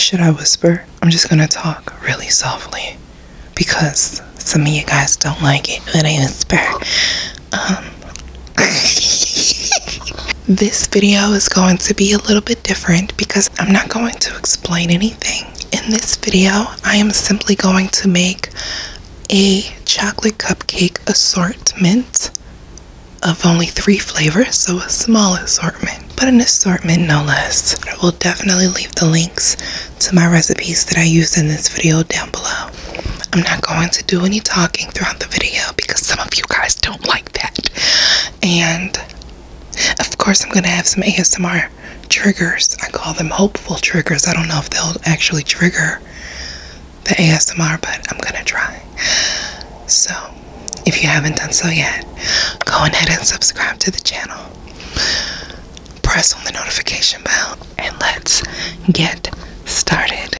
should I whisper? I'm just gonna talk really softly because some of you guys don't like it when I whisper. This video is going to be a little bit different because I'm not going to explain anything. In this video, I am simply going to make a chocolate cupcake assortment of only 3 flavors, so a small assortment, but an assortment no less. I will definitely leave the links to my recipes that I used in this video down below. I'm not going to do any talking throughout the video because some of you guys don't like that. And of course, I'm going to have some ASMR triggers. I call them hopeful triggers. I don't know if they'll actually trigger the ASMR, but I'm going to try. So, if you haven't done so yet, go ahead and subscribe to the channel. Press on the notification bell, and let's get started.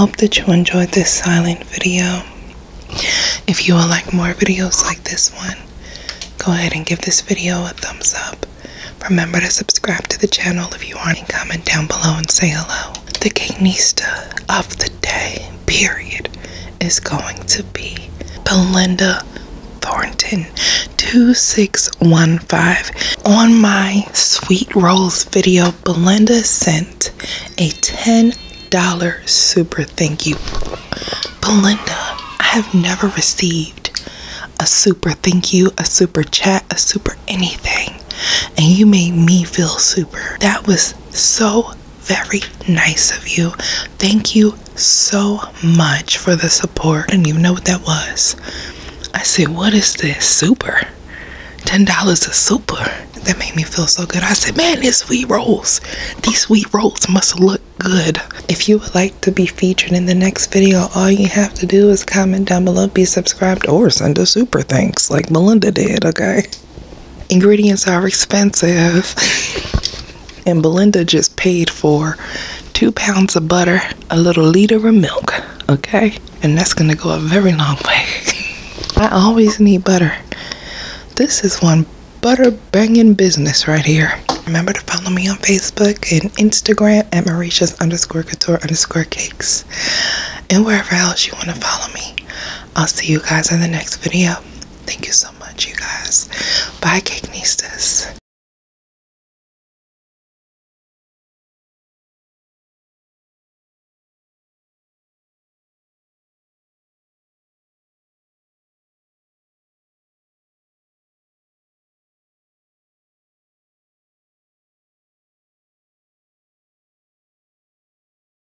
hope that you enjoyed this silent video. If you would like more videos like this one, go ahead and give this video a thumbs up. Remember to subscribe to the channel if you aren't, and comment down below and say hello. The Cakeista of the day, period, is going to be Belinda Thornton 2615. On my Sweet Rolls video, Belinda sent a $10 super thank you. Belinda, I have never received a super thank you, a super chat, a super anything, and you made me feel super. That was so very nice of you. Thank you so much for the support. I didn't even know what that was. I said, what is this? Super? $10 a super? That made me feel so good. I said, man, these sweet rolls. These sweet rolls must look good. If you would like to be featured in the next video, all you have to do is comment down below, be subscribed, or send a super thanks like Belinda did, okay? Ingredients are expensive. And Belinda just paid for 2 pounds of butter, a little liter of milk, okay? And that's gonna go a very long way. I always need butter. This is one butter banging business right here. Remember to follow me on Facebook and Instagram at Marisha's_couture_cakes. And wherever else you want to follow me. I'll see you guys in the next video. Thank you so much, you guys. Bye, Cakeistas.